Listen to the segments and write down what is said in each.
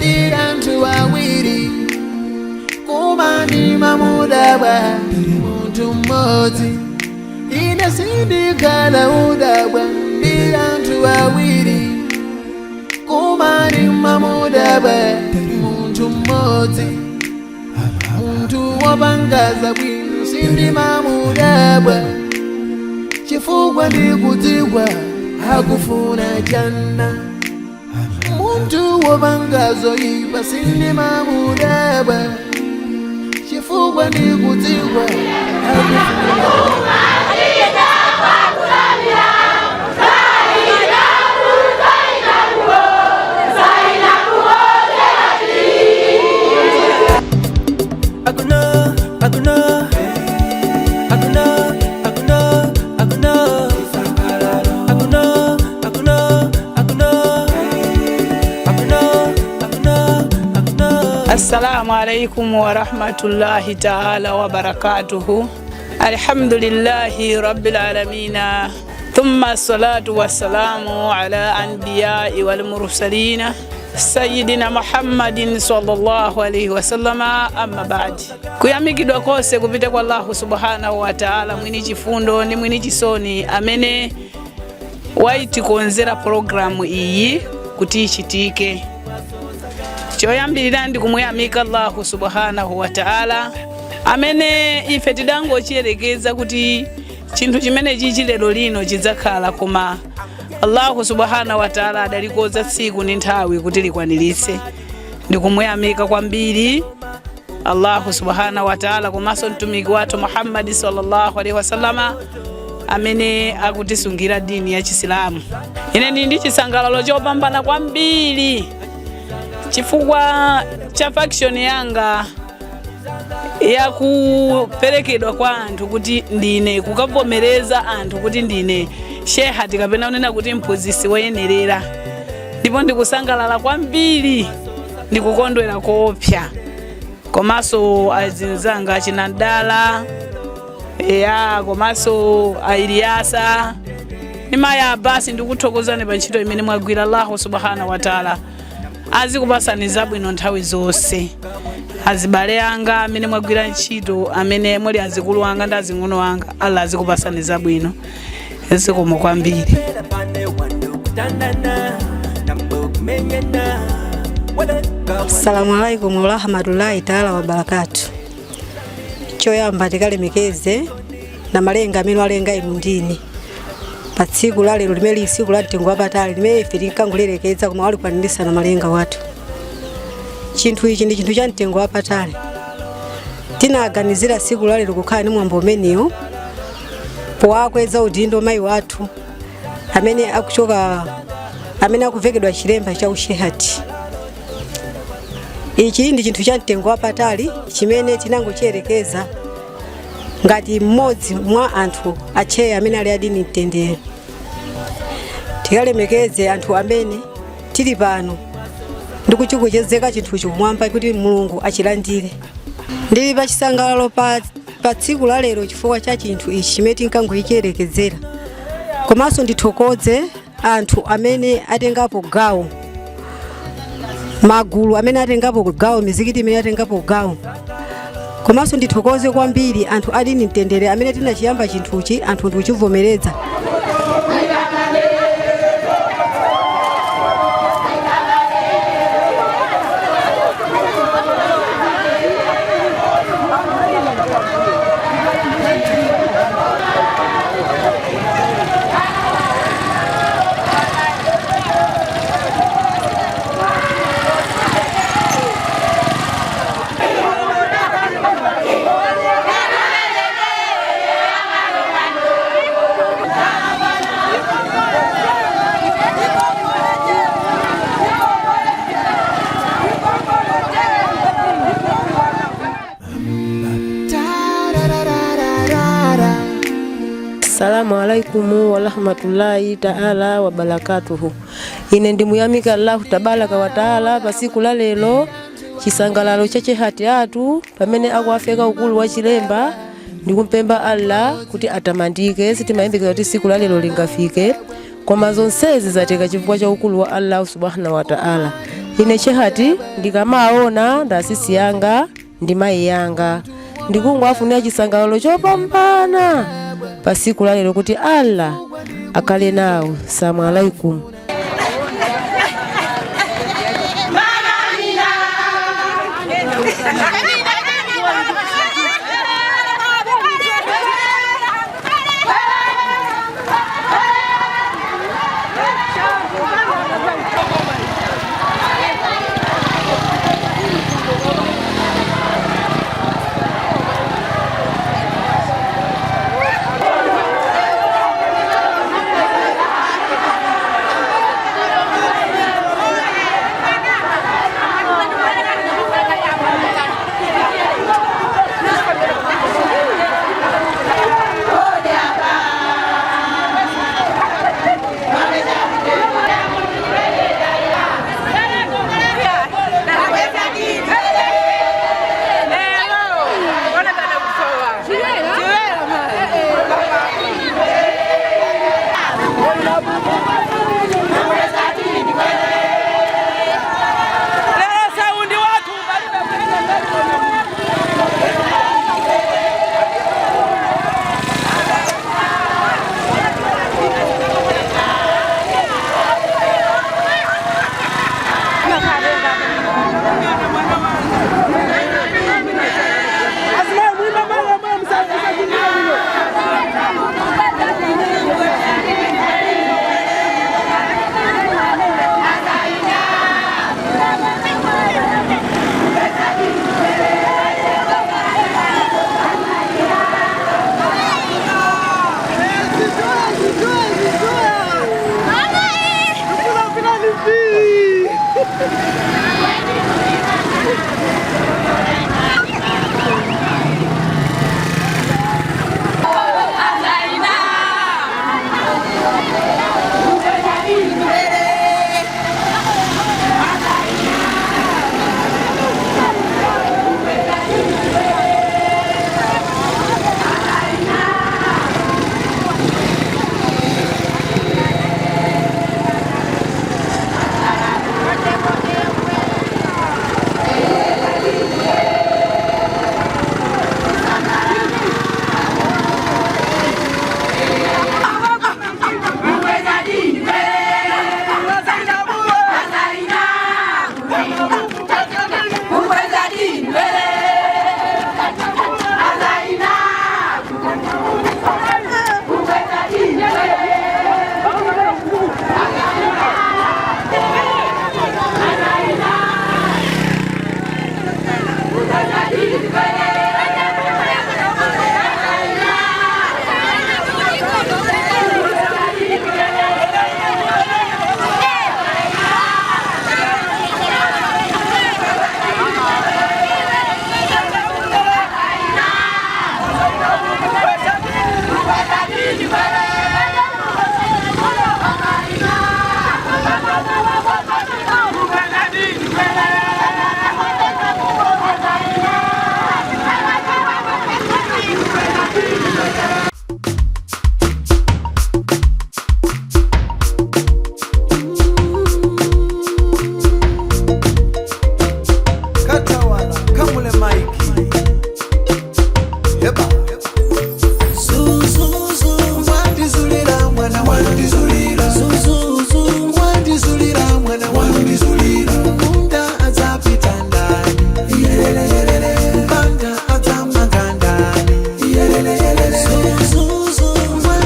ndirantu wawiri kumani mamudabwa muntu mmodzi ine sindikhala udabwa ndirantu wawiri kumani mamudabwa muntu mmodzi muntu wopangaza bwino sindimamudabwa chifukwa ndikudziwa akufuna chana muntu wopangazo ipa sindimamudabwa chifukwa ndikudziwa akufuna Assalamu alaikum wa rahmatullahi ta'ala wa barakatuhu. Alhamdulillahi rabbil alamina. Thumma salatu wassalamu ala anbiya'i wal mursalina Sayyidina Muhammadin sallallahu alaihi wasallama, amma ba'di. Kuyamikidwa kose kupita kwa Allah subhanahu wa ta'ala, mwini chifundo ni mwini chisoni, amene waiti kuonzera programu iyi kuti ichitike. Choyambirira ndi kumuyamika Allah subhanahu wa ta'ala, amene ife tidango chiyerekeza kuti chinthu chimene chichi lero lino chidzakhala, koma Allah subhanahu wa ta'ala adalikoza tsiku ni nthawi kuti likwaniritse. Ndi kumuyamika kwambiri Allah subhanahu wa ta'ala, komanso mtumiki wathu Muhammad sallallahu alaihi wasallama, amene akutisungira dini ya Chisilamu. Ine ndi chisangalalo chopambana kwambiri chifukwa cha faction yanga ya kuperekedwa kwa anthu kuti ndine kukavomereza anthu kuti ndine sheha tikapena unena kuti mphunzitsi woyenerera. Ndipo ndikusangalala kwambiri, ndikukondwera koopsa. Komanso azinzanga Chinandala komanso Ailiasa ni Maya basi ndikuthokozani pa ntchito imene mwagwira. Allah subhanahu wa ta'ala azikupasani zabwino nthawi zonse. Azibale anga amene mwagwira ntchito, amene muli azikulu anga ndi azing'ono anga, Allah azikupasani zabwino. Zikomo kwambiri. Assalamu alaikum wa rahmatullahi ta'ala wa barakatuh. Choyamba tikalemekeze na malenga amene walenga inu ndini pa tsiku la lero limene tsiku la mtengo wapatali limene ife tikangolerekeza koma wali kwanirisa na malenga wathu. Chinthu ichi ndi chinthu cha mtengo wapatali. Tinaganizira tsiku la lero kukhala ni mwambo umenewo powakweza udindo mayi wathu amene akuchoka, amene akuvekedwa chilemba cha ushehati. Ichi ndi chinthu cha mtengo wapatali chimene tinangochiyerekeza ngati mmodzi mwa anthu acheya amene ali adini mtendere. Tikalemekeze anthu amene tili pano ndikuchikuchezeka chinthu chikumwamba kuti Mulungu achilandire. Ndili pa chisangalalo pa tsiku la lero chifukwa cha chinthu ichi chimene tinkangochiyerekezera. Komanso ndithokoze anthu amene atengapo gawo, magulu amene atengapo gawo, mizikiti imene atengapo gawo. Komanso ndithokoze kwambiri anthu adini mtendere amene tinachiyamba chinthuchi anthu ndikuchivomereza. Assalamu alaikum wa rahmatullahi ta'ala wa barakatuhu. Ine ndimuyamika Allah tabaraka wa ta'ala pa siku la lero chisangalalo chache hati atu pamene akuafeka ukulu wa chilemba. Ndikumpemba Allah kuti atamandike, sitimayembekeza kuti siku la lero lingafike koma zonsezi zateka chifukwa cha ukulu wa Allah subhanahu wa ta'ala. ine chehati ndikamaona ndasisi yanga ndi mayi yanga ndikungwafunira chisangalalo chopambana pa siku la lero kuti Allah akale nawo. Assalamu alaikum.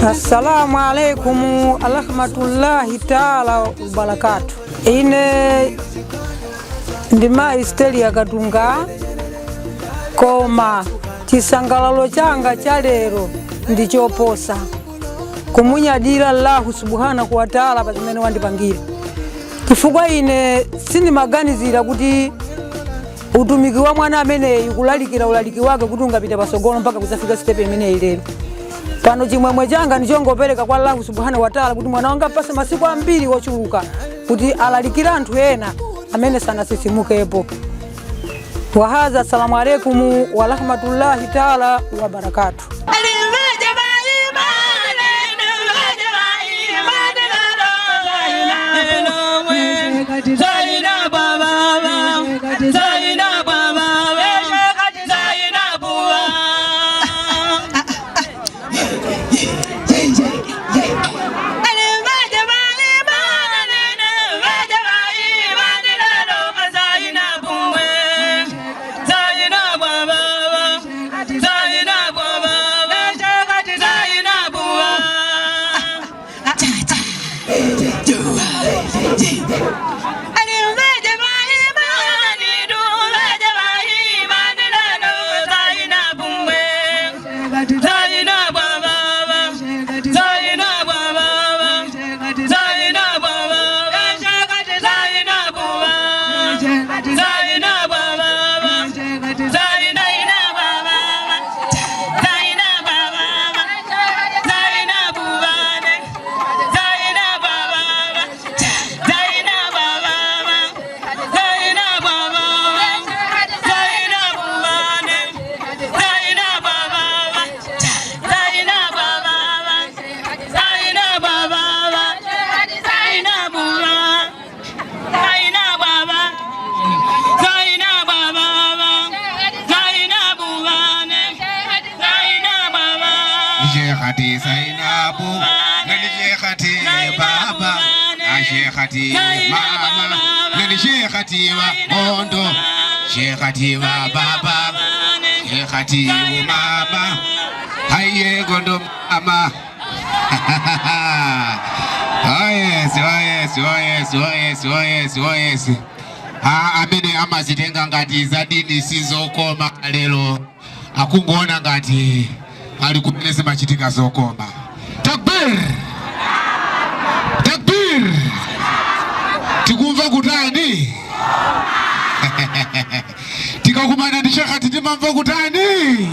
Assalamu alaikum warahmatullahi taala wabarakatu. Ine ndima Esteli ya Katunga koma chisangalalo changa cha lero ndichoposa kumunyadira Allahu subhanahu wa taala pamene wandipangira. Chifukwa ine sindimaganizira kuti utumiki wa mwana amene ikulalikira ulaliki wake kuti ungapita pasogolo mpaka kuzafika step imene ilero. Pano chimwemwe changa ndichongopereka kwa Allahu subhanahu wa taala kuti mwana wanga pase masiku ambiri wochuluka kuti alalikira anthu ena amene sanasisimukepo. Wa hadha, assalamu alaikum wa rahmatullahi taala wa barakatuh. Zaina baba Sheikhati Zainabu, nani Sheikhati Baba, Sheikhati Mama, nani Sheikhati wa Ondo, Sheikhati wa Baba, Sheikhati wa Mama, Haye Gondo Mama. Oh yes, oh yes, oh yes, oh yes, oh yes, oh yes. Amene amazitenga ngati za dini sizokoma lero akungoona ngati ali kumeleza machitika zokoma. Takbir! Takbir! Tikumva kutani? Tikakumana ndi Sheikhati timamva kutani?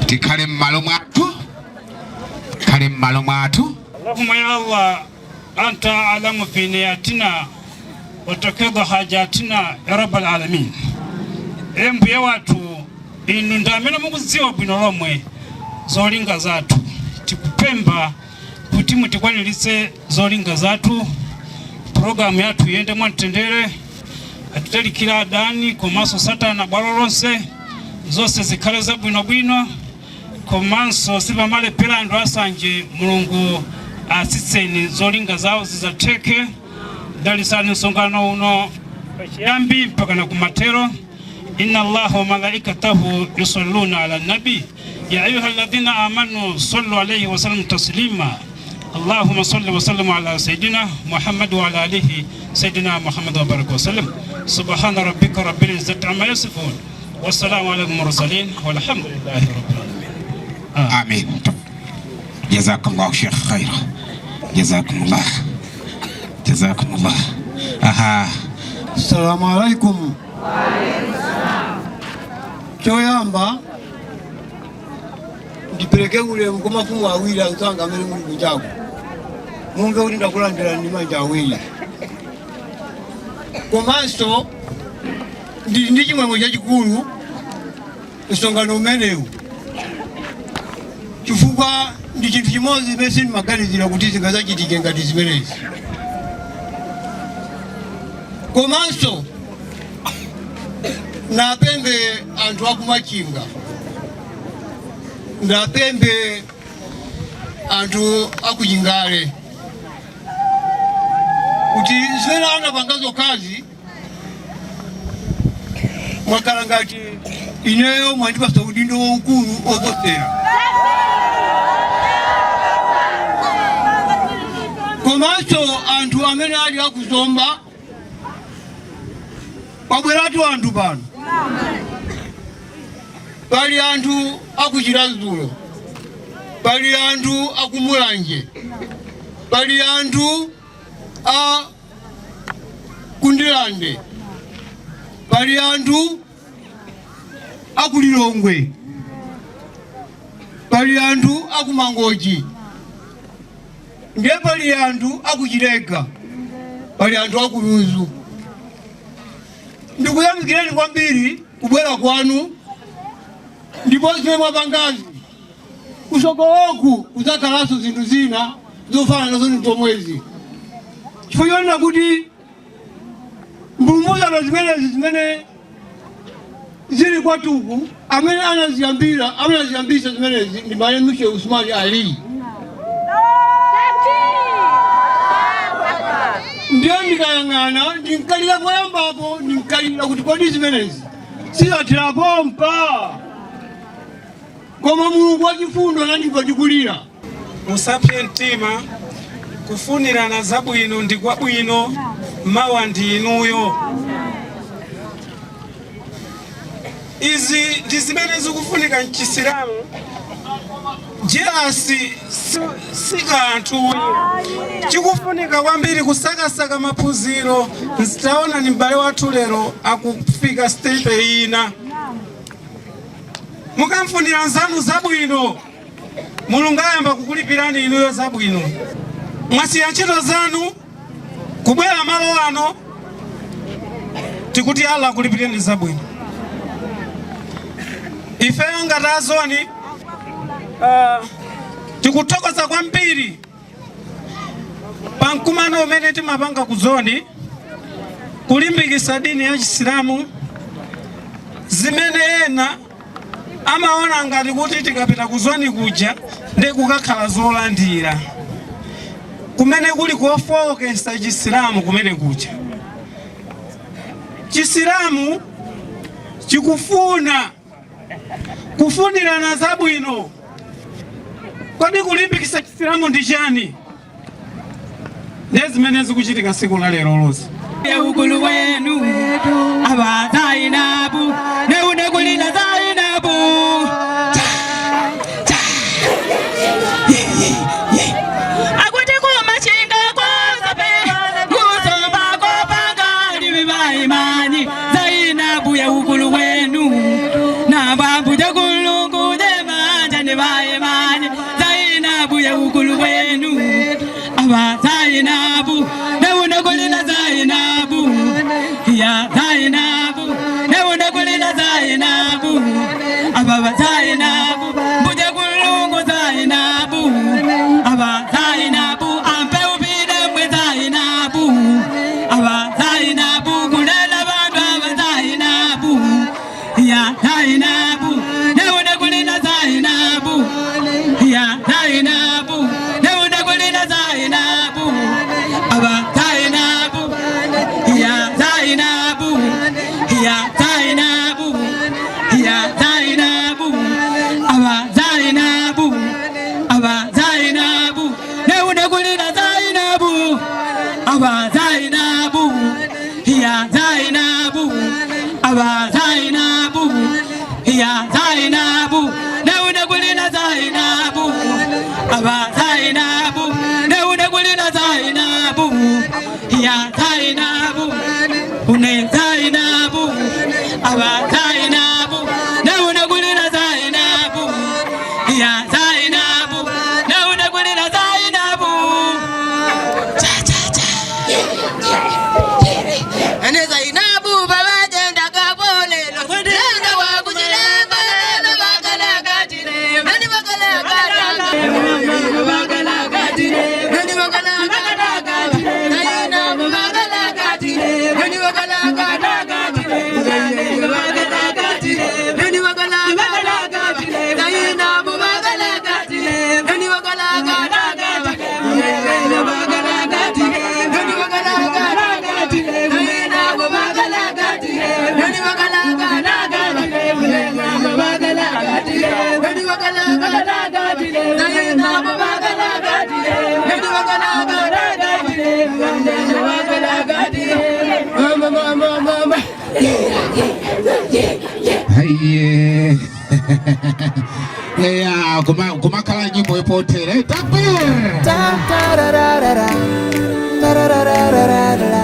Tikhale mmalo mwathu. Kale mmalo mwathu. Allahumma ya Allah anta alamu fi niyatina wa takidha hajatina ya rabbal alamin. Mbuye watu inu ndamene mukuziwa bwino lomwe zolinga zathu. Tikupemba kuti mutikwaniritse zolinga zathu. Programu yathu yende mwamtendere, atutalikira adani komanso satana bwalo lonse zonse zikhale zabwino bwino. Komanso sibamale pelando asanje Mulungu asitseni zolinga zawo zizateke dalisani nsongano uno pachiyambi mpaka na kumatero. Inna Allaha wa malaikatahu yusalluna ala nabi ya ayyuhalladhina amanu sallu alayhi wa sallimu taslima. Allahumma salli wa sallim ala sayidina Muhammad wa ala alihi sayidina Muhammad wa baraka wa sallim. Subhana rabbika rabbil izzati amma yasifun. Wassalamu ala al-mursalin walhamdulillahi rabbil alamin. آمين. جزاكم الله شيخ خير. جزاكم الله. جزاكم الله. السلام عليكم. Choyamba ndipeleke ule mkoma fumu awili ansanga mbele muri kujago. Mungu uli ndakulandira ndi manja awili. Komanso ndi chimwemwe chachikulu nsongano umenewu. Chifukwa ndi chinthu chimodzi bese ndimaganizira kuti zingazachitike ngati zimenezi. Komanso napembe anthu akumachinga, napembe anthu akuchingale kuti zimene anapangazo kazi mwakhala ngati ineyo mwandipasa udindo waukulu oposera. Komanso anthu amene ali akuzomba pabweratu anthu pano. Pali anthu akuchirazulo, pali anthu akumulanje, pali anthu a kundilande, pali anthu akulilongwe, pali anthu akumangochi, ndiye pali anthu akuchileka, pali anthu akuluzu. Ndikuyamikireni kwambiri kubwera kwanu, ndipo zimene mwapangazi kusogoloku kuzakhalaso zinthu zina zofana nazo nditomwezi. Chifukwa chonena kuti mbulumuzano zimenezi zimene zili kwatuku amene anaziyambisa zimenezi ndi Malemu Sheikh Usman Ali. Ndiyo ndikayang'ana ndinkalira poyambapo ndinkalira kuti kodi zimenezi sizathera pompa, koma Mulungu wachifundo anandipha ndikulira. Musapye mtima, kufunirana zabwino ndi kwabwino, mawa ndi inuyo. Izi ndi zimene zikufunika m'Chisilamu. Jealousy si kanthu. Chikufunika kwambiri kusakasaka maphunziro. Nzitaona ni m'bale wathu lero akufika stage ina. Mukamfunira nzanu zabwino, Mulungu ayamba kukulipirani inuyo zabwino. Mwasiya ntchito zanu kubwera malo ano, tikuti Allah akulipireni zabwino. Ifeyo ngati azoni tikuthokoza kwambiri pa mkumano umene timapanga kuzoni kulimbikitsa dini ya Chisilamu, zimene ena amaona ngati kuti tikapita kuzoni kuja ndi kukakhala zolandira kumene kuli kufokesa chisilamu kumene kuja. Chisilamu chikufuna kufunirana zabwino. Kodi kulimbikitsa chisilamu ndi chani? Ndezimene zikuchitika siku la lero lonse. Ukulu wenu aba Zainabu neune kulina Zainabu akuti kumachinga kwazabe kusomba kopanga libiba imani Zainabu ya ukulu wenu na babu de kulungu de manja ne ba imani Zainabu ya ukulu wenu aba Zainabu neune kulina Zainabu ya Zainabu neune kulina Zainabu aba Zainabu buje kulungu Zainabu aba Zainabu ampe ubide mwe Zainabu aba Zainabu kulela bantu aba Zainabu ya Zainabu neune kulina Zainabu ya Zainabu neune kulina Zainabu aba Zainabu ya Zainabu ya Zainabu ya Zainabu aba Zainabu aba Zainabu neune kulina Zainabu aba Zainabu ya Zainabu aba Zainabu ya Zainabu neune kulina Zainabu aba Zainabu neune kulina Zainabu ya Zainabu une Zainabu aba Zainabu neune kulina Zainabu ya Zainabu neune kulina Zainabu ane Zainabu baba jenda kabole nenda wa kujilemba na bakala katire nani bakala katire bakala katire nani bakala katire Zainabu bakala katire nani bakala katire Zainabu bakala katire nani bakala katire Zainabu bakala katire nani bakala katire Zainabu bakala katire nani bakala katire Zainabu bakala katire nani bakala katire Zainabu bakala katire nani bakala katire Zainabu bakala katire nani bakala katire Zainabu bakala katire mama Haye. Yeah, kumakala nyimbo ipotere. Takbir. Ta-ta-ra-ra-ra-ra. Ta-ra-ra-ra-ra-ra.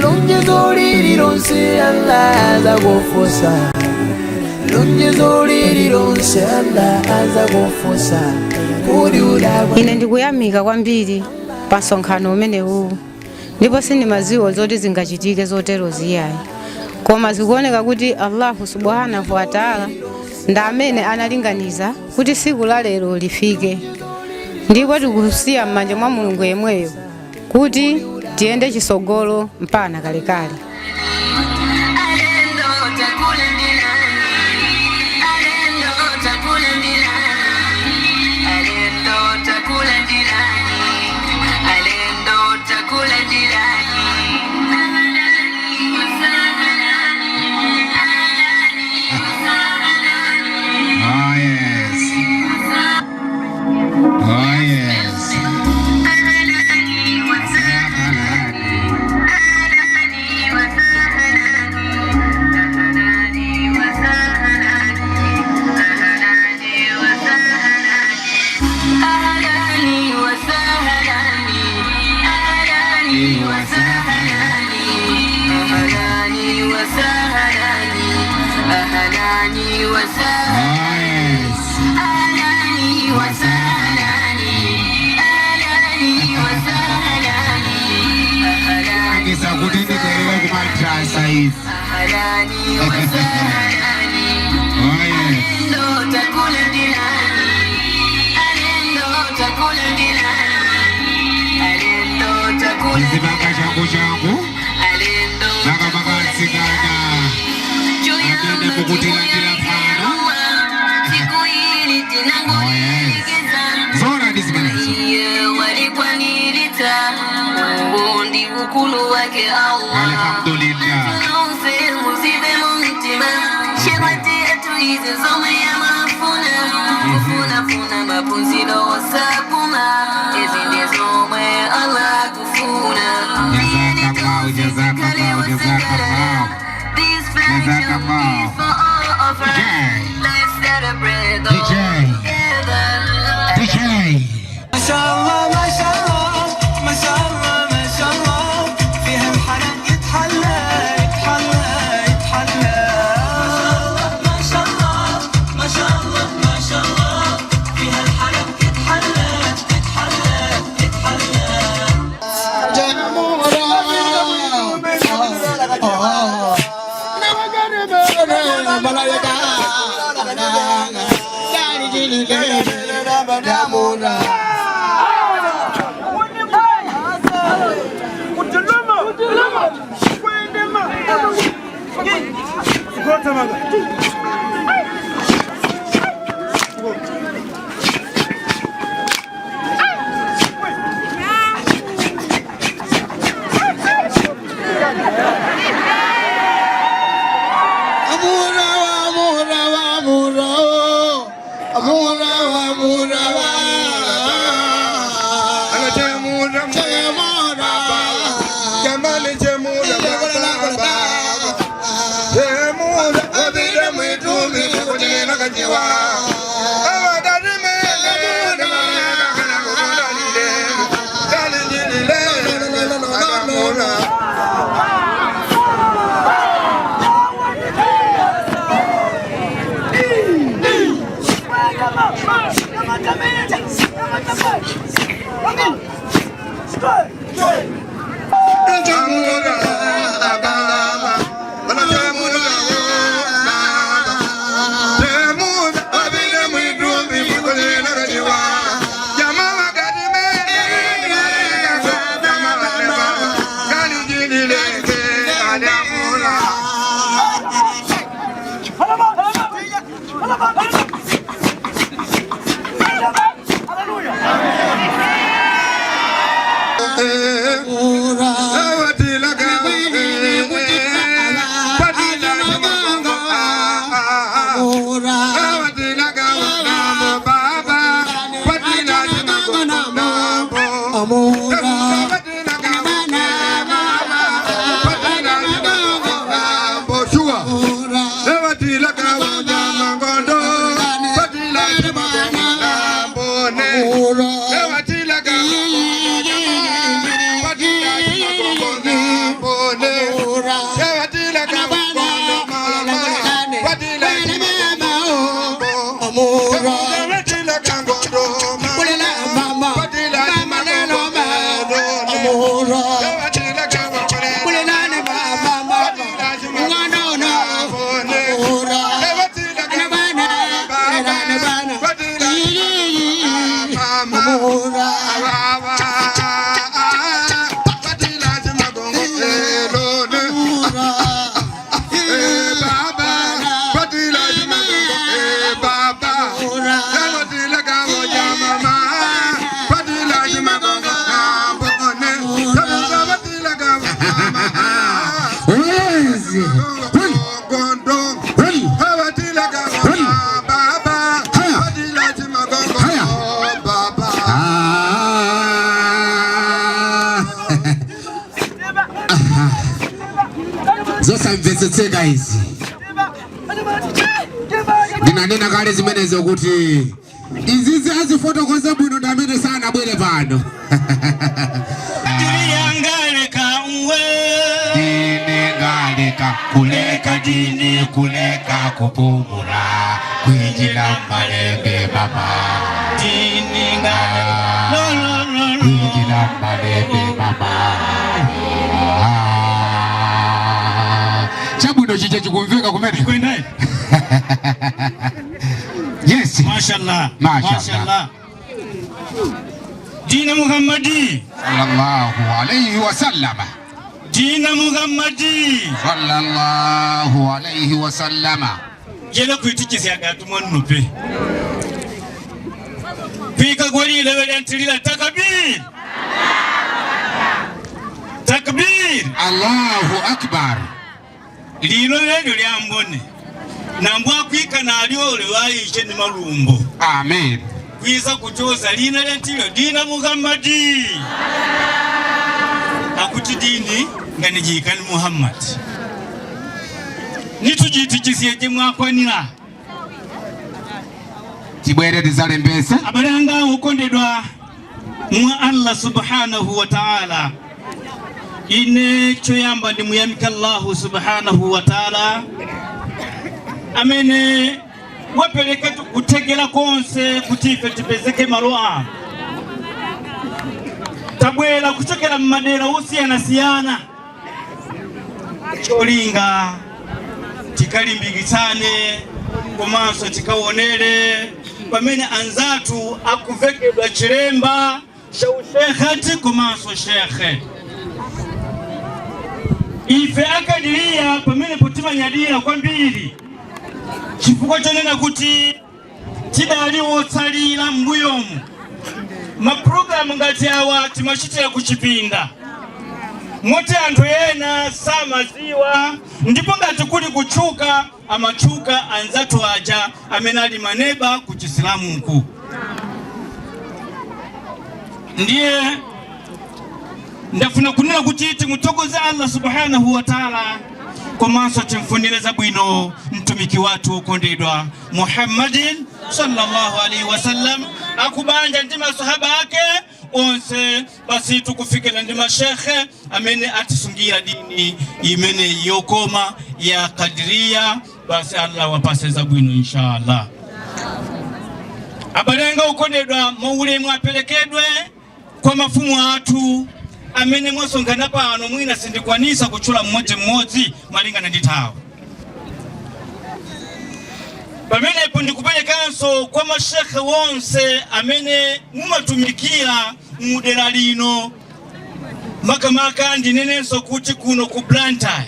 Lunje zuri ronse Allah aza kufosa. Lunje zuri ronse Allah aza kufosa. Kudi udabwa. Ine ndikuyamika kwambiri pasonkhano umene huu. Ndipo sini maziwo zoti zingachitike zotero ziyayi. Koma zikuoneka kuti Allahu subhanahu wa ta'ala nda amene analinganiza kuti siku la lero lifike. Ndipo tikusiya m'manja mwa Mulungu yemweyo kuti tiende chisogolo mpana kalekale. Zibanga changu changu, nakamaka sigara wake Allah. Alhamdulillah. Tunaufe musibe mumtima. Shemati yetu hizi zome ya mafuna. Kufuna mapunzilo wasakuma. Hizi ndizo mwe Allah kufuna. Jazakallah. These friendships for all of us. Let's celebrate together. DJ. Mashallah, mashallah, mashallah, mashallah. فيها الحنان يتحلى يتحلى يتحلى. Mashallah, mashallah, mashallah. فيها الحنان يتحلى يتحلى يتحلى. Zosamvetsetseka izi ndinanena kale zimenezo kuti izizi azifotokoze bwino ndamene sana bwere pano Dinengaleka kuleka dini kuleka kupumura kwijila malembe baba kwijila malembe baba chabuno chiche chikumveka kumene kwendai. Yes. Mashallah. Mashallah. Dina Muhammadi sallallahu alayhi wa sallam. Dina Muhammadi sallallahu alayhi wa sallam. Jela kuitikisi agatumwa nupe. Pika gwani lewe yantilila takabir. Takbir. Allahu akbar. Lino lero lyambone nambwa kwika nalyole wayiche ni malumbo. Amen. Kwiza kuchoza lina lentilo dina Muhammadi. Akuti dini ngani jikani Muhammad. Nitujitichisiye mwakwanira. Tibwere tizale mbesa. Abalanga ukondedwa mwa Allah subhanahu wa ta'ala. Ine choyamba ndi muyamika Allah subhanahu wa ta'ala. Amene wapeleka kutegela konse kutife tipezeke maloa. Tabwela kuchokera mmadera usiyana cholinga tikalimbikitsane komanso tikaonere pamene anzatu akuvekedwa chilemba cha ushehati komanso shekhe. Ife akadiria pamene potimanyadira kwambiri chifukwa chonena kuti tidali wotsalira mbuyomu maprogramu ngati awa timachitira kuchipinda moti anthu ena samaziwa ndipo ngati kuli kuchuka amachuka anzatu aja amene ali maneba ku Chisilamu mkuu. Ndiye ndafuna kunena kuti timutokoze Allah subhanahu wa ta'ala komanso timfunire zabwino mtumiki watu ukondedwa Muhammadin sallallahu alaihi wasallam akubanja ndi masahaba ake onse basi tukufikira ndi mashekhe amene atisungira dini imene yokoma ya Kadiria. Basi Allah wapase zabwino inshallah. Abalenga ukondedwa maulemu apelekedwe kwa mafumu atu amene mwasongana pano mwina sindikwanisa kuchula mmodzi malingana ndi nthawi. Pamenepo ndikuperekanso kwa mashekhe wonse amene mumatumikira mudera lino makamaka ndinenenso kuti kuno ku Blantyre.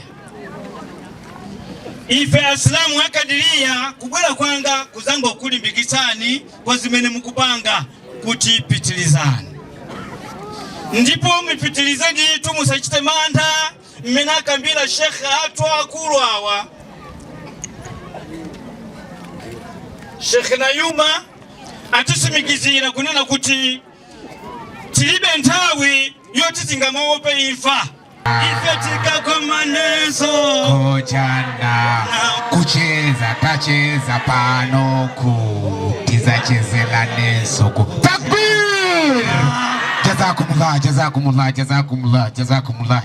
Ife Asilamu akadiria kubwera kwanga kuzanga kulimbikitsani kwa zimene mukupanga kuti pitilizani. Ndipo mipitilizani tumusachite mantha mmene akambira shekhe atu akulu awa. Sheikh Nayuma atisimikizira kunena kuti tilibe nthawi yoti tingamaope imfa. Ife tikakomaneso kojana kucheza tacheza panoku tizachezela nesoku. Takbir!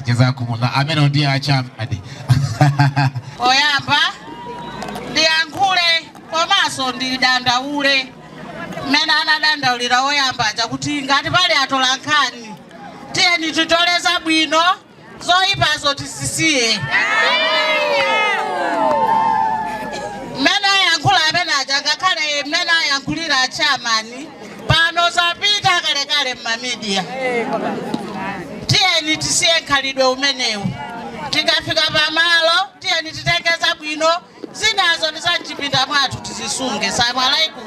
Jazakumullah. Ameno ndiye achamadi. Oyamba ndiyankhule komanso ndidandaule mmene anadandaulira oyamba aja kuti ngati pali atola nkhani tiyeni titoleza bwino zoyipazo tisisiye. Mmene ayankhula amene aja ngakhale mmene ayankhulira achamani pano zapita kalekale m'mamidiya. Tiyeni tisiye nkhalidwe umenewu. Tikafika pamalo tiyeni titengeza bwino zinazo ndizachipinda mwathu tizisunge. Salamu alaikum.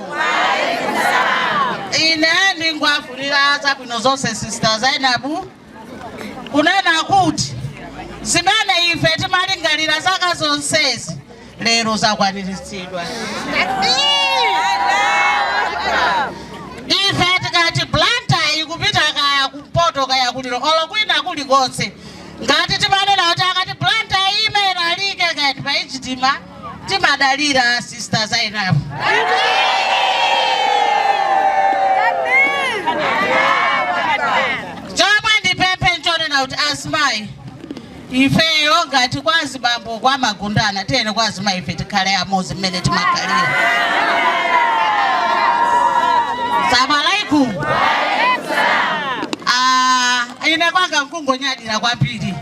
Ine ndingwafulira zabwino zonse Sister Zainabu kunena kuti zimene ife timalingalira zaka zonsezi lero zakwaniritsidwa. Ife tikati Blantyre ikupita kaya kumpoto kaya kuliro olo kwina kulikonse ngati timanena kuti akati Blantyre imene alike kati paichitima timadalira Sister Zainabu. Chomwe ndipepe nchonena kuti asimayi ifeyo ngati kwazi bambo kwa magundana tiyene kwazi mayi ife tikhale amozi mmene timakhalira. Salamu alaikum. Ine kwanga nkungonyadira kwambiri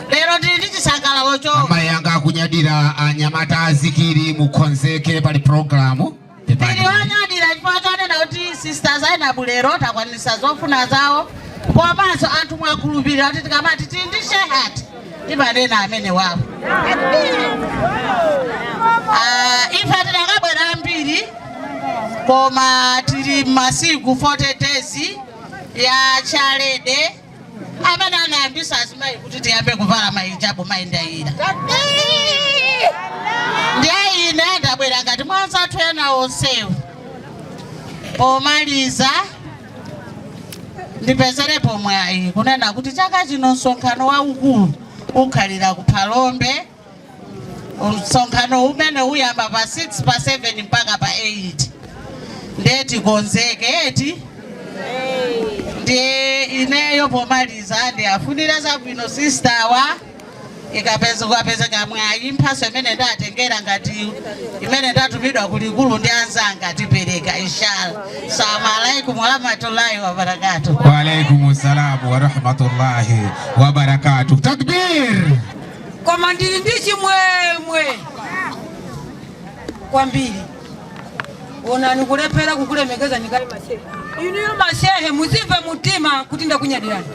lero ndili ndi chisangalalo cho amayi anga akunyadira anyamata azikiri mukonzeke pali programu ndilionyadira chifukwa chonena kuti Sister Zainabu lero takwanisa zofuna zawo komanso anthu mwakhulupirira kuti tikamati tili ndi shehati timanena amene wawo. Ife tidakabwera ambiri koma tili masiku 40 days ya chalede amene anayambisa azimayi kuti tiyambe kuvala mahijabu mayindaira ndiye ine ndabwera ngati mwanzathu ena onsewu pomaliza ndipezerepo mwayi kunena kuti chaka chino msonkhano waukulu ukhalira ku Phalombe. Msonkhano umene uyamba pa 6 pa 7 mpaka pa 8 ndeti konzeke eti ndiye ineyo pomaliza ndiyafunira zabwino sister wa ikapezeka mwayi mphaso imene ndatengera ngati imene ndatumidwa kulikulu ndi anzanga tipereka inshallah. Assalamu alaikum wa rahmatullahi wa barakatuh. Wa alaikum salam wa rahmatullahi wa barakatuh. Takbir. Koma ndili ndi chimwemwe kwambiri onani kulephera kukulemekeza nikali mashehe inuyo mashehe muzimve mutima kuti ndakunyadirani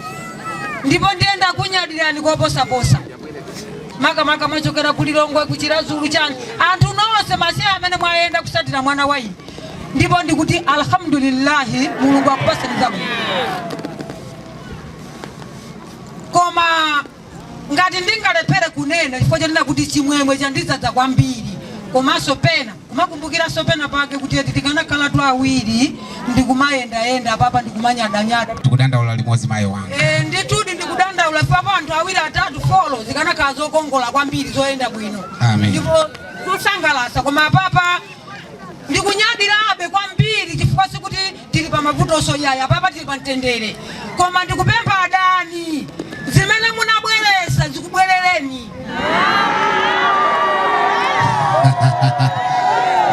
ndipo ndiyenda kunyadirani koposaposa makamaka machokera kulilongwe kuchirazulu chani anthu nonse mashehe amene mwayenda kusatira mwana wayi ndipo ndikuti alhamdulillahi mulungu akupasani zabwino. Koma ngati ndingalephere kunena chifukwa chanena kuti chimwemwe chandizadza kwambiri komanso pena kumakumbukiranso pena pake kuti eti tikanakhala tu awiri ndikumayendayenda apapa ndikumanyadanyada tikudandaula limodzi mayi wanga nditudi ndikudandaula papa anthu awiri atatu folo zikanakhala zokongola kwambiri zoyenda bwino ndipo zosangalatsa koma apapa ndikunyadirabe kwambiri chifukwa sikuti tili pa mavuto yaya apapa tili pa mtendere koma ndikupempha adani zimene munabweresa zikubwerereni.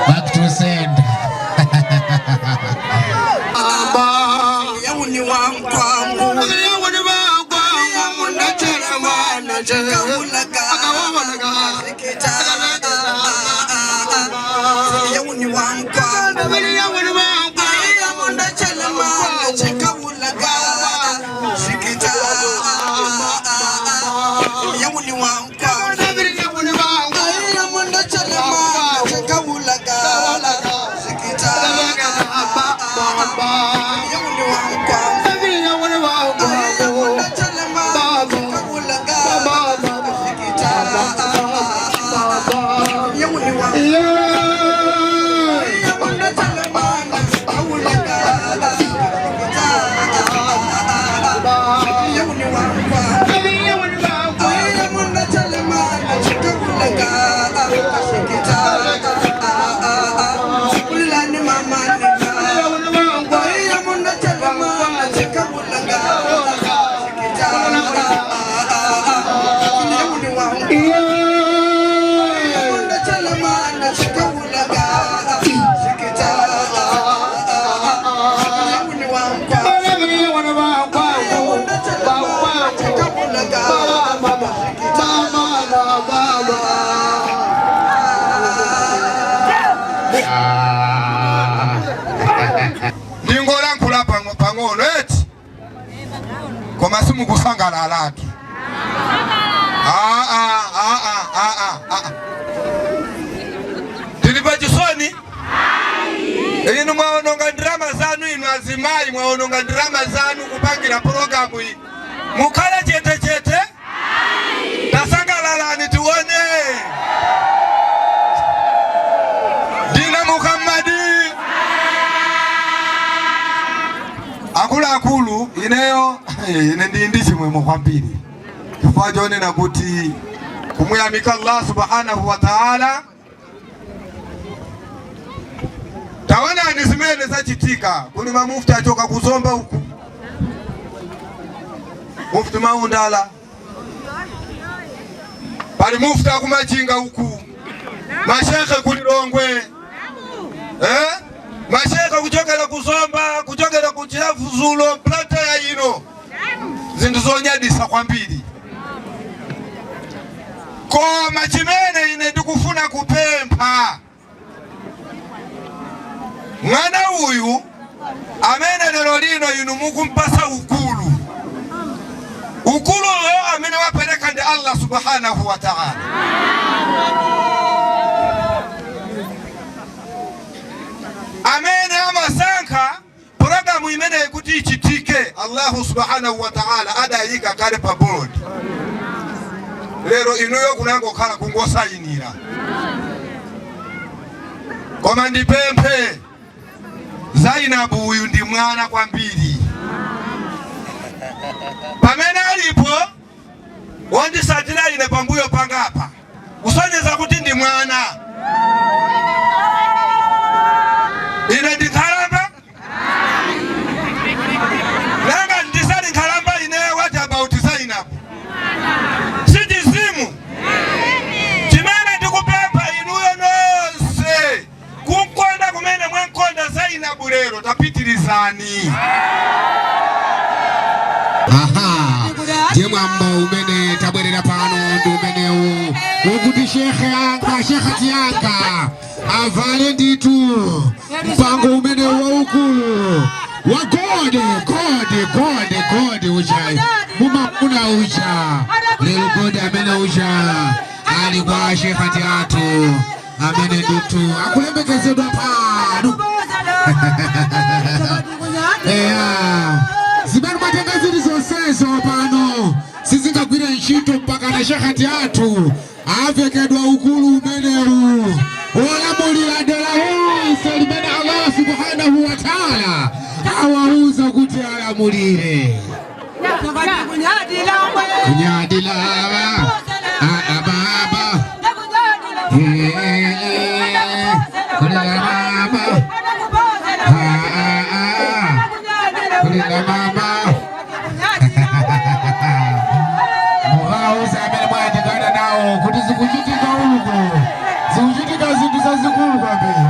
Back to send. Yawuni wangwangu yawuni wangwangu nachela mwana chakawulaga sikita yawuni wangwangu yawuni wangwangu nachela mwana chakawulaga sikita yawuni wangwangu yawuni wangwangu nachela mwana chakawulaga sikita Ndingola nkula pang'ono eti koma simukusangalala atu tilipa chisoni inu mwaononga ndirama zanu inu azimayi mwaononga ndirama zanu kupangira programu iyi mukhala chete tasangalalani tione Dina Muhammadi akulu ineyo ine ndi chimwemwe kwambiri chifukwa chonena kuti kumuyamika Allah subhanahu wa ta'ala taonani zimene zachitika kuli mamufti achoka kuzomba huku mufti Maundala pali mufti akumachinga huku mashekhe kulilongwe mashekhe kuchokera kuzomba kuchokera kuchilafuzulo plata ya ino zindu zonyadisa kwambiri koma chimene ine ndikufuna kupempha mwana uyu amene lero lino inu mukumpasa ukulu uyo amene wapereka ndi Allah subhanahu wa ta'ala amene amasankha programu imene kuti ichitike Allahu subhanahu wa ta'ala adayika kale pa board lero inuyo kunango kala kungosayinira koma ndipemphe Zainabu uyu ndi mwana kwambiri pamene alipo wondisatira ine pambuyo pangapa usonyeza kuti ndi mwana ine ndikhalamba nanga ndisali nkhalamba ine what about Zainabu sichizimu chimene ndikupempha inuyo nonse kunkonda kumene mwankonda Zainabu lero tapitirizani. Aha, je mwambo umene tabwerera pano ndi umenewu ukuti shekhe anga shekhati yanga avale nditu mpango umenewu waukulu wa gode uchayi mumamuna ucha lero gode amene ucha ali kwa shekhati atu amene nditu akulembekezedwa pano. Zimene matenga zili zonsezo pano sizingagwira ntchito mpaka na shekhati athu avekedwa ukulu umenewu olamulira dera lonse limene Allah subhanahu wa ta'ala awauza kuti alamulire. Kunyadila baba kulela mama kulela mama muhauza amene mwayatikana nawo kuti zikuchitika uko zikuchitika zinthu zazikulu kwambiri.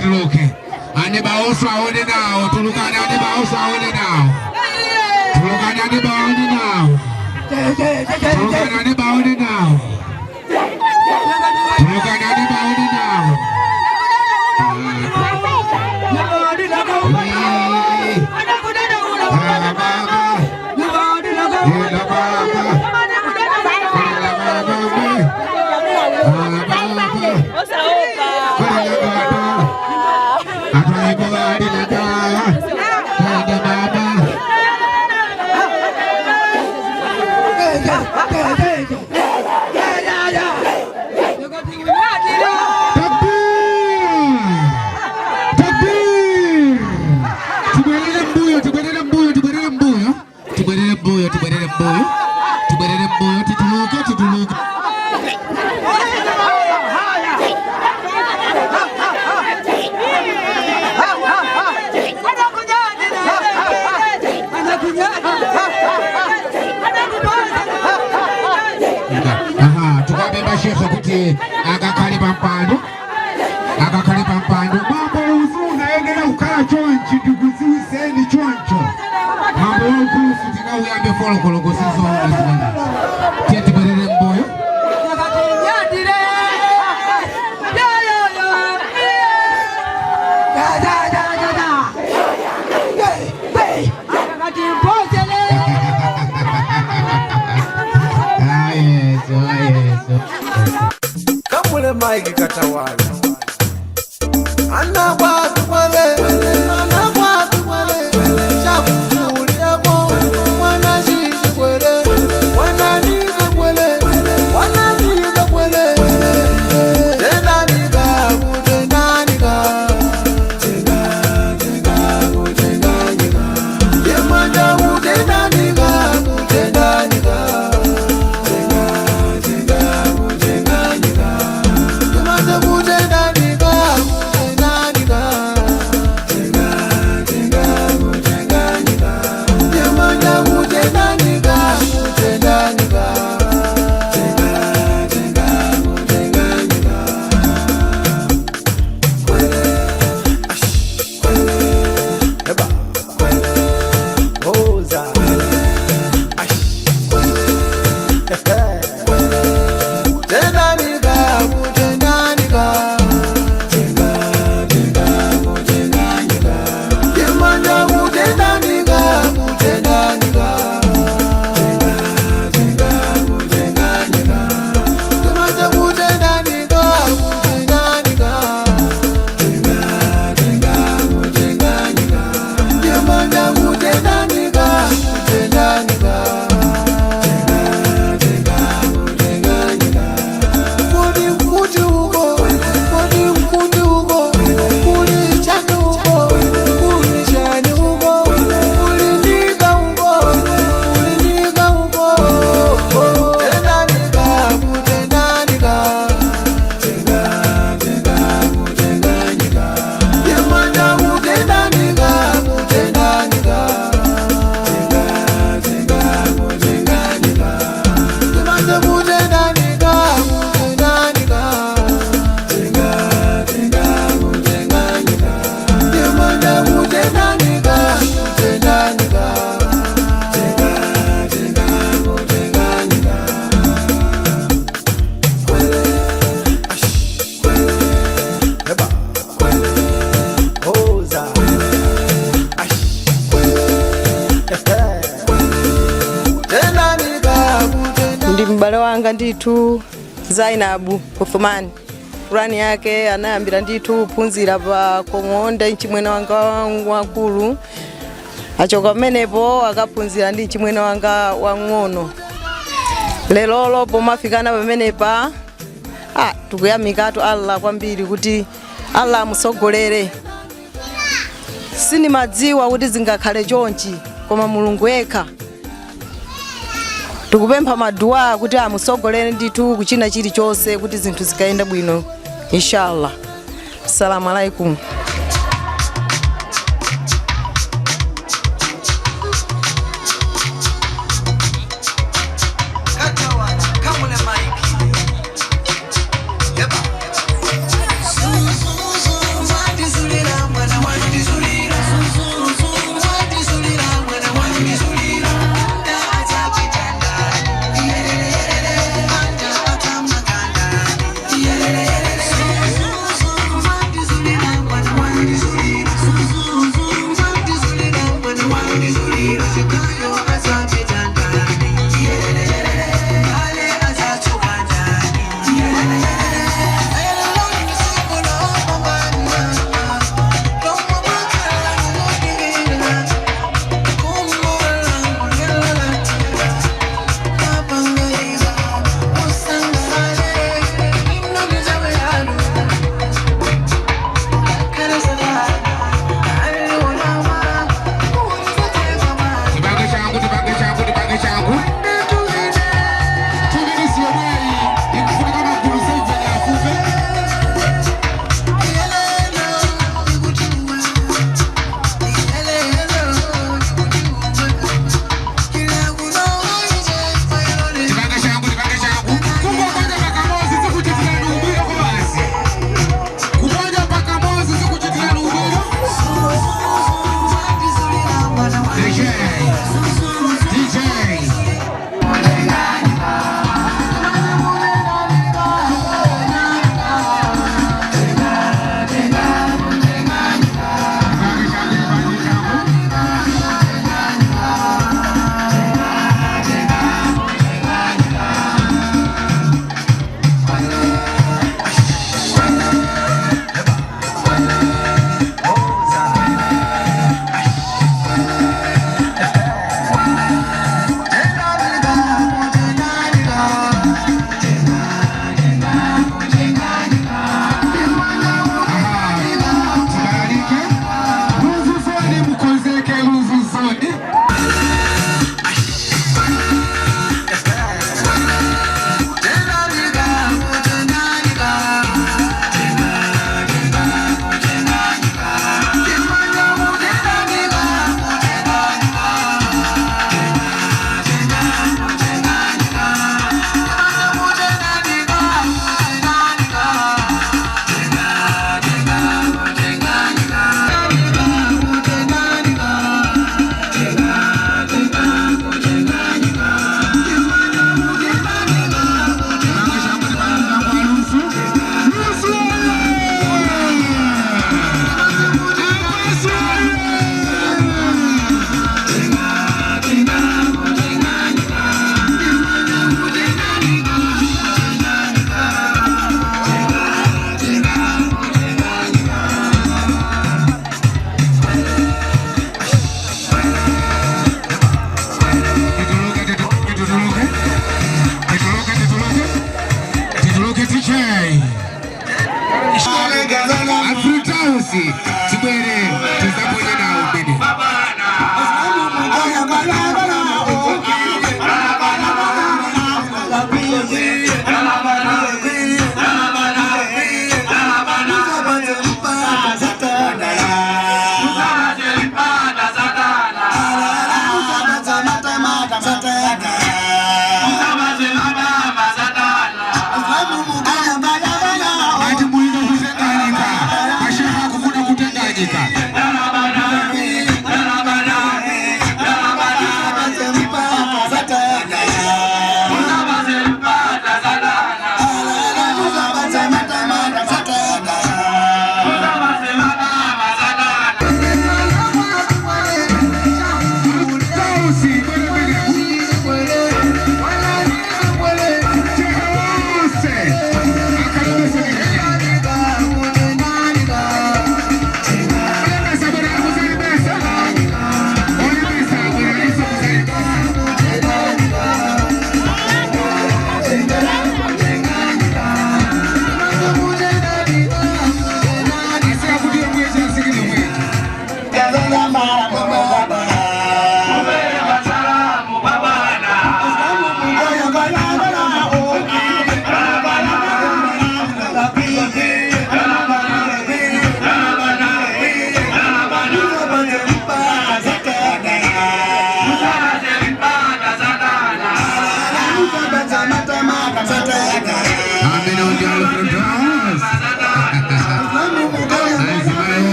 Tuluke ane baoso aone nao tulukane ane baoso aone nao tulukane ane baone nao tulukane ane baone nao tulukane ane baone nao akakali pampando mambo uzuna engena ukala chonchi ndikuziwiseni choncho mambo ukufu tika uyambe folokolo kusizo uzuna tieti berere mboyo Kamule Mike Katawala Anna watu wale Chafu uliabo Mwana wanga ndithu Zainabu Uthmani Kurani yake anayambira ndithu phunzira pa Kong'onde nchimwene wanga wakulu achoka menepo akaphunzira ndi nchimwene wanga wang'ono lelolo pomafikana pamenepa tukuyamikatu Allah kwambiri kuti Allah musogolere sinimadziwa kuti zingakhale chonchi koma Mulungu yekha tukupempha madua kuti amusogolere ndithu kuchina chilichonse kuti zinthu zikaenda bwino inshallah. Assalamu alaikum.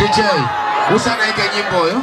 DJ, usanaike nyimbo yo.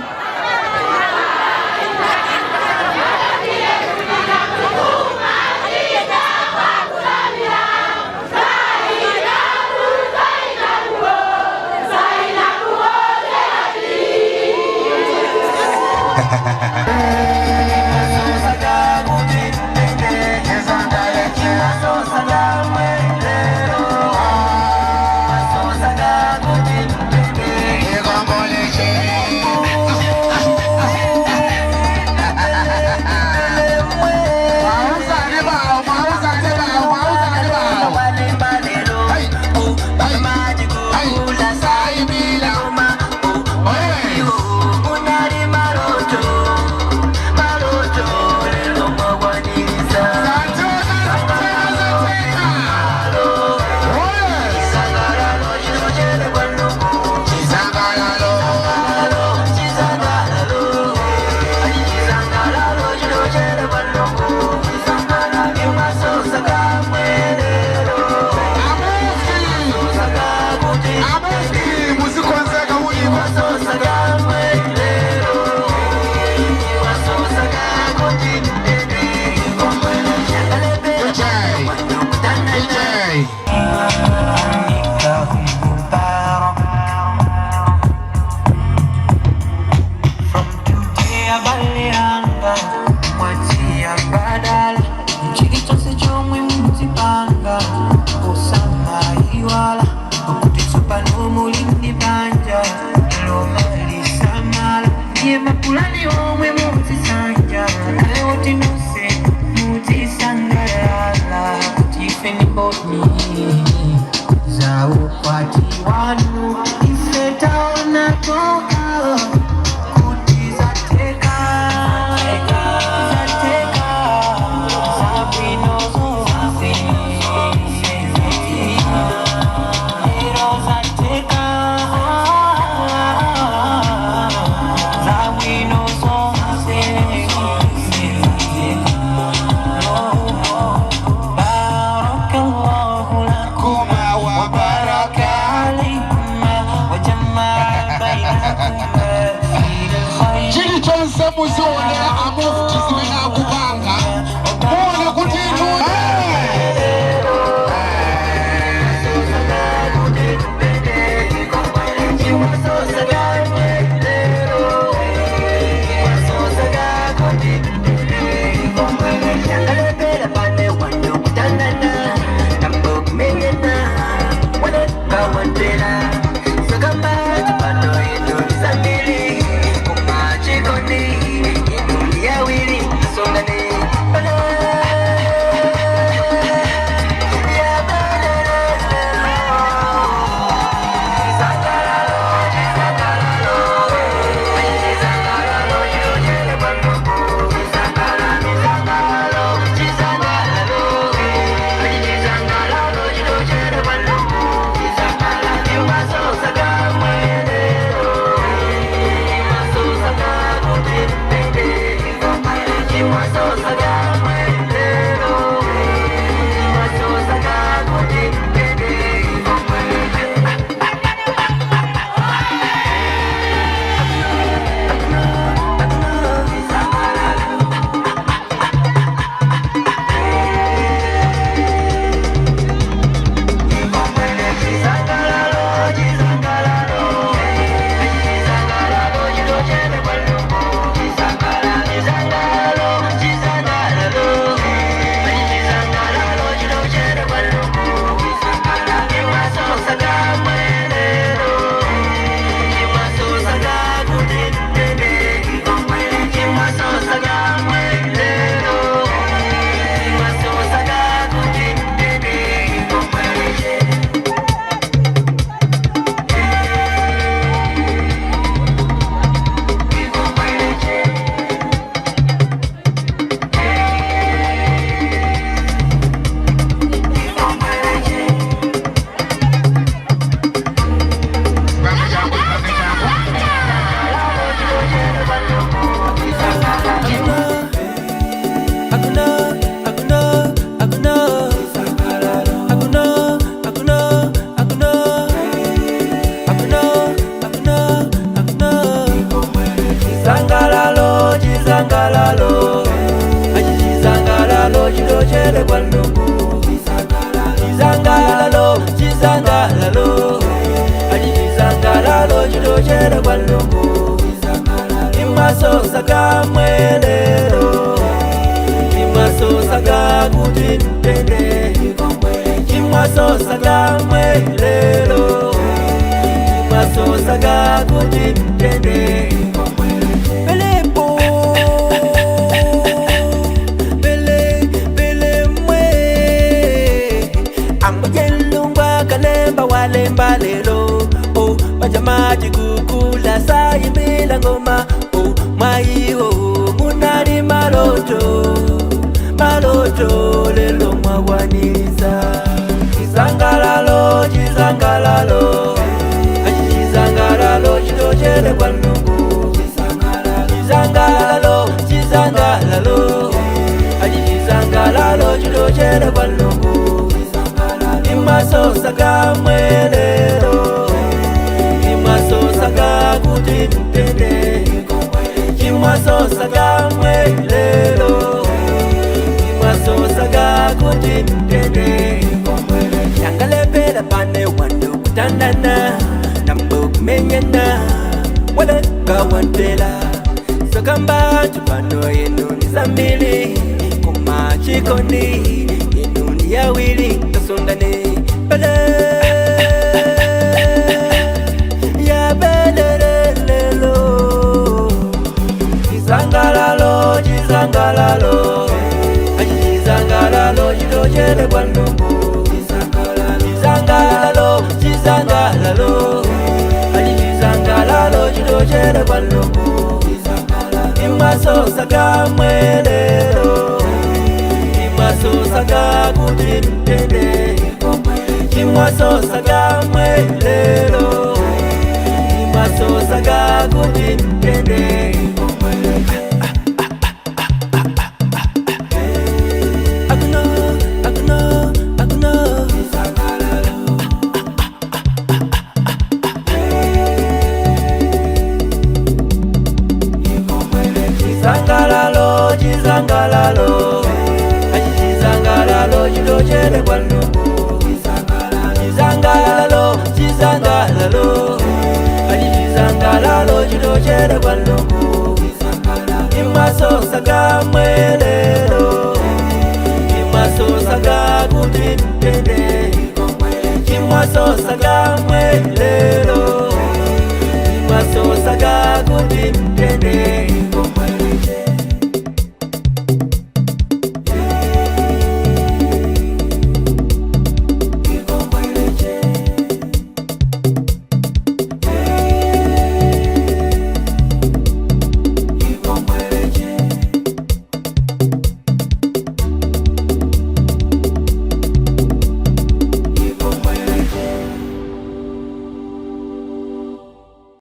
Sangala Chimwasosa kamwe lero, chimwasosa kakuti mtende. Chimwasosa kamwe lero, chimwasosa kakuti mtende. Belepo, bele mwe, ambajelungwa kalemba walemba lelo. Oh, pajamaji kukula sayimila ngoma. Oh, maiho munari maloto, maloto lelo mwawanisa. Chizangalalo, chizangalalo, chizangalalo chitochere kwa Mulungu. Chizangalalo, chizangalalo, chizangalalo chitochere kwa Mulungu. Chimwasosa kamwe lero, chimwasosa kakuti mtende. Chimwasosa kamwe lero, chimwasosa kakuti mtende. Yangalepela pane wandu kutandana, nambo kumenyana, wale kawantela. Sokamba tupano yenu ni zambili, kumachikoni yenu ni yawili kasundane. Bele ya bele lelo, chizangalalo, chizangalalo, chizangalalo chitochere kwa Mulungu. Chizangalalo, chizangalalo, chizangalalo chitochere kwa Mulungu. Chimwasosa kamwe lero, chimwasosa kakuti mtende. Chimwasosa kamwe lero, chimwasosa kakuti mtende. Akuno, akuno, akuno. Chizangalalo, chizangalalo, chizangalalo chitochere kwa Mulungu. Chizangalalo, chizangalalo, chizangalalo chitochere kwa Mulungu. Chimwasosa kamwe lero, chimwasosa kakuti mtende. Chimwasosa kamwe lero, chimwasosa kakuti mtende.